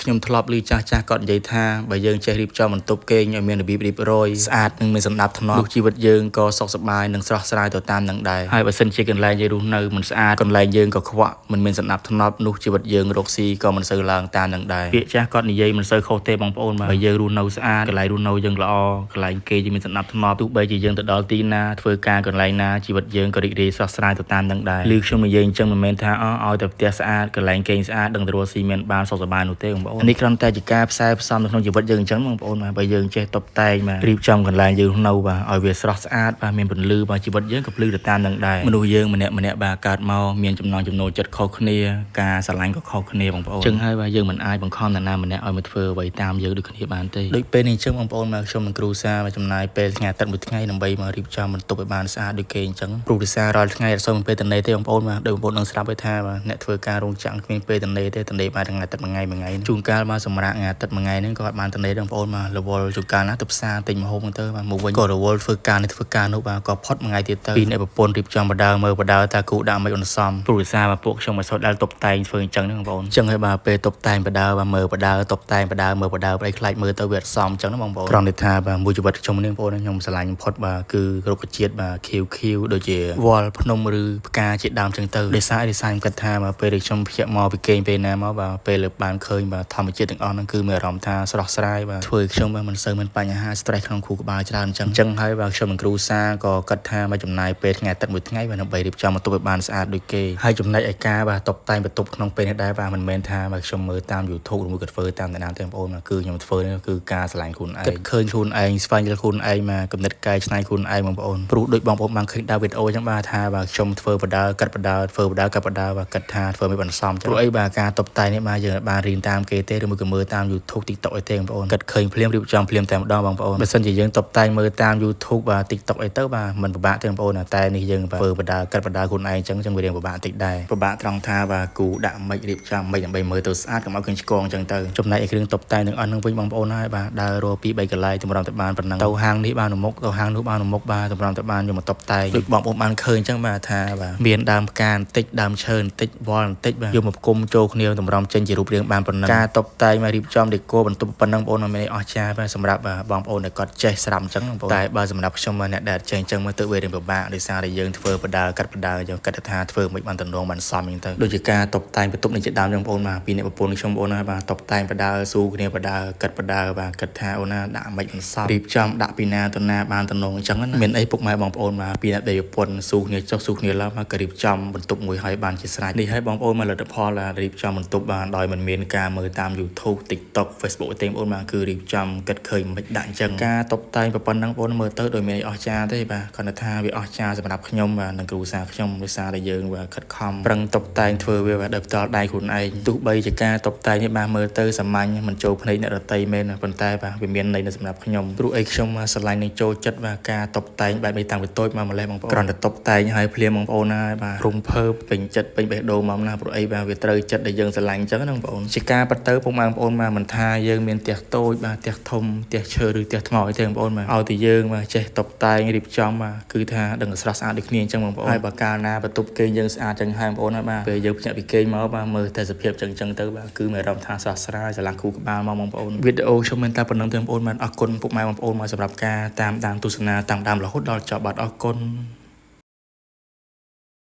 ខ្ញុំធ្លាប់ឮចាស់ៗគាត់និយាយថាបើយើងចេះរៀបចំបន្ទប់គេងឲ្យមានរបៀបរៀបរយស្អាតនិងមានសណ្ដាប់ធ្នាប់នោះជីវិតយើងក៏សុខសប្បាយនិងស្រស់ស្រាយទៅតាមនឹងដែរហើយបើសិនជាកន្លែងយើងរស់នៅមិនស្អាតកន្លែងយើងក៏ខ្វក់មិនមានសណ្ដាប់ធ្នាប់នោះជីវិតយើងរកស៊ីក៏មិនសូវឡើងតាមនឹងដែរពាក្យចាស់គាត់និយាយមិនសូវខុសទេបងប្អូនបើយើងរស់នៅស្អាតកន្លែងរស់នៅយើងល្អកន្លែងគេយើងមានសណ្ដាប់ធ្នាប់ទោះបីជាយើងទៅដល់ទីណាធ្វើការកន្លែងណាជីវិតយើងក៏រីករាយស្រស់ស្រាយទៅតាមនឹងដែរឮខ្ញុំនិយាយអញ្ចឹងមិនមែនថាឲ្យតែផ្ទះស្អាតកន្លែងគេងស្អាតដឹងទៅរកស៊ីមានបានសុខសប្បាយនោះទេបងប្អូននេះគ្រាន់តែជាការផ្សាយផ្សំនៅក្នុងជីវិតយើងអញ្ចឹងបងប្អូនបើយើងចេះតុបតែងមករៀបចំកន្លែងយើងនៅបាទឲ្យវាស្រស់ស្អាតបាទមានពន្លឺបាទជីវិតយើងក៏ភ្លឺទៅតាមនឹងដែរមនុស្សយើងម្នាក់បាទកើតមកមានចំណង់ចំណូលចិត្តខុសគ្នាការស្រឡាញ់ក៏ខុសគ្នាបងប្អូនអញ្ចឹងហើយបាទយើងមិនអាចបង្ខំនរណាម្នាក់ឲ្យមកធ្វើអ្វីតាមយើងដូចគ្នាបានទេដូចពេលនេះអញ្ចឹងបងប្អូនមកខ្ញុំនិងគ្រូសាមកចំណាយពេលថ្ងៃអាទិត្យមួយថ្ងៃដើម្បីមករៀបចំបន្ទប់ឲ្យបានស្អាតដូចគេអញ្ចឹងគ្រូសារាល់ថ្ងៃអត់សូវមានពេលតនេទេបងប្អូនបាទដូចបងប្អូននឹងស្រាប់ហើយថាបាទអ្នកធ្វើការរោងចក្រគ្មានពេលតនេទេតនេបានថ្ងៃអាទិត្យមួយថ្ងៃជួនកាលមកសម្រាប់ថ្ងៃអាទិត្យមួយថ្ងៃហ្នឹងក៏អត់បានតនេទេបងប្អូនមករវល់ជួនកាលណាទៅផ្សារទិញម្ហូបទៅបាទមកវិញក៏រវល់ធ្វើការនេះធ្វើការនោះបាទក៏ផុតមួយថ្ងៃទៀតទៅពីអ្នកប្រពន្ធរៀបចំបដាមើលបដាតាគូដាក់មិនអនសមគ្រូសាបាទពួកខ្ញុំមិនសូវដែលតុបតែងធ្វើអញ្ចឹងទេបងប្អូនអញ្ចឹងហើយបាទពេលតុបតែងបដាបាទមើលបដាតុបតែងបដាមើលបដាប្រៃខ្លាចមើលទៅវាអត់សមអញ្ចឹងណាបងប្អូនត្រង់នេះថាបាទមួយជីវិតខ្ញុំនេះបងប្អូនខ្ញុំស្រឡាញ់ផុតបាទគឺរុក្ខជាតិបាទខៀវដូចជាវល់ភ្នំឬផ្កាជាដើមអញ្ចឹងទៅដោយសារខ្ញុំគិតថាបាទពេលដែលខ្ញុំភ្ញាក់មកពីគេងពេលណាមកបាទពេលលើបានឃើញបាទធម្មជាតិទាំងអស់ហ្នឹងគឺមានអារម្មណ៍ថាស្រស់ស្រាយបាទធ្វើឲ្យខ្ញុំបាទមិនសូវមានបញ្ហា stress ក្នុងខួរក្បាលច្រើនអញ្ចឹងហើយបាទខ្ញុំនិងគ្រូសាក៏គិតថាមកចំណាយពេលថ្ងៃអាទិត្យមួយថ្ងៃបាទដើម្បីរៀបចំបន្ទប់ឲ្យបានស្អាតដូចគេហើយចំណែកឯការបាទតុបតែងបន្ទប់ក្នុងពេលនេះដែរបាទមិនមែនថាបាទខ្ញុំមើលតាម YouTube ឬមួយក៏ធ្វើតាមអ្នកណាទេបងប្អូនគឺខ្ញុំធ្វើនេះគឺការឆ្លាញ់ខ្លួនឯងគិតឃើញខ្លួនឯងស្វែងយល់ខ្លួនឯងមកកំណត់កាយឆ្នៃខ្លួនឯងបងប្អូនព្រោះដូចបងប្អូនបានឃើញដល់វីដេអូអញ្ចឹងបាទថាបាទខ្ញុំធ្វើបដាកាត់បដាធ្វើបដាកាត់បដាបាទគិតថាធ្វើមិនបានសមព្រោះអីបាទការតុបតែងនេះបាទយើងបានរៀនតាមគេទេឬមួយក៏មើលតាម YouTube TikTok អីទេបងប្អូនគិតឃើញភ្លាមរៀបចំភ្លាមតែម្ដងបងប្អូនបើសិនជាយើងតុបតែងមើលតាម YouTube បាទ TikTok អីទៅបាទមិនពិបាកទេបងប្អូនតែនេះយើងធ្វើបដាកាត់បដាខ្លួនឯងអញ្ចឹងវារៀងពិបាកតិចដែរពិបាកត្រង់ថាបាទគូដាក់មិនរៀបចំមិនដើម្បីមើលទៅស្អាតកុំឲ្យឃើញឆ្កងអញ្ចឹងទៅចំណែកឯគ្រឿងតុបតែងទាំងអស់ហ្នឹងវិញបងប្អូនហើយបាទដើររកពី3កន្លែងតម្រាំតែបានប៉ុណ្ណឹងទៅហាងនេះបានមុខទៅហាងនោះបានមុខបាទតម្រាំតែបានយកមកតុបតែងដូចបងប្អូនបានឃើញអញ្ចឹងបាទថាបាទមានដើមផ្កាបន្តិចដើមឈើបន្តិចវល់បន្តិចបាទយកមកផ្គុំចូលគ្នាតម្រាំចេញជារូបរាងបានប៉ុណ្ណឹងការតុបតែងមករៀបចំដេកូបន្ទប់ប៉ុណ្ណឹងបងប្អូនមិនមែនអស្ចារ្យបាទសម្រាប់បងប្អូនដែលគាត់ចេះស្រាប់អញ្ចឹងបងប្អូនតែបើសម្រាប់ខ្ញុំអ្នកដែលចេះអញ្ចឹងមកទៅវារៀងពិបាកដោយសារតែយើងធ្វើបដាកាត់បដាយើងគិតថាធ្វើមិនបានតំណងបានសមអញ្ចឹងទៅដូចជាការតុបតែងបន្ទប់នេះជាដើមចឹងបងប្អូនបាទពីអ្នកប្រពន្ធខ្ញុំបងប្អូនហើយបាទតុបតែងបដាស៊ូគ្នាបដាកាត់បដាបាទគិតថាអូនណាដាក់មិនបានសមរៀបចំដាក់ពីណាទៅណាបានតំណងអញ្ចឹងណាមានអីពុកម៉ែបងប្អូនបាទពីអ្នកដែលប្រពន្ធស៊ូគ្នាចុះស៊ូគ្នាឡើងមកក៏រៀបចំបន្ទប់មួយឲ្យបានជាស្រេចនេះហើយបងប្អូនមកលទ្ធផលរៀបចំបន្ទប់បានដោយមិនមានការមើលតាម YouTube TikTok Facebook ទេបងប្អូនបាទគឺរៀបចំគិតឃើញមិនដាក់អញ្ចឹងការតុបតែងប៉ុណ្ណឹងបងប្អូនមើលទៅដូចមានអស្ចារ្យទេបាទគាត់ថាវាអស្ចារ្យសម្រាប់ខ្ញុំបាទនិងគ្រូសាខ្ញុំដោយសារតែយើងបាទខិតខំប្រឹងតុបតែងធ្វើវាដោយផ្ទាល់ដៃខ្លួនឯងទោះបីជាការតុបតែងនេះបាទមើលទៅសាមញ្ញមិនចូលភ្នែកអ្នកដទៃមែនប៉ុន្តែបាទវាមានន័យសម្រាប់ខ្ញុំព្រោះអីខ្ញុំស្រឡាញ់នឹងចូលចិត្តបាទការតុបតែងបែបនេះតាំងពីតូចមកម្លេះបងប្អូនគ្រាន់តែតុបតែងឲ្យភ្លាមបងប្អូនហើយបាទរំភើបពេញចិត្តពេញបេះដូងមកណាព្រោះអីបាទវាត្រូវចិត្តដែលយើងស្រឡាញ់អញ្ចឹងណាបងប្អូនជាការប៉ັດទៅពុកម៉ែបងប្អូនមិនថាយើងមានផ្ទះតូចបាទផ្ទះធំផ្ទះឈើឬផ្ទះថ្មអីទេបងប្អូនបាទឲ្យតែយើងបាទចេះតុបតែងរៀបចំបាទគឺថាដឹងស្រស់ស្អាតដូចគ្នាអញ្ចឹងបងប្អូនហើយបើកាលណាបន្ទប់គេងយើងស្អាតចឹងហើយបងប្អូនហើយបាទពេលយើងភ្ញាក់ពីគេងមកបាទមើលតែសភាពចឹងទៅបាទគឺមានអារម្មណ៍ថាស្រស់ស្រាយស្រឡាញ់គូក្បាលមកបងប្អូនវីដេអូខ្ញុំមានតែប៉ុណ្្នឹងទេបងប្អូនបាទអរគុណពុកម៉ែបងប្អូនមកសម្រាប់ការតាមដានទស្សនាតាមដានរហូតដល់ចប់បាទអរគុណ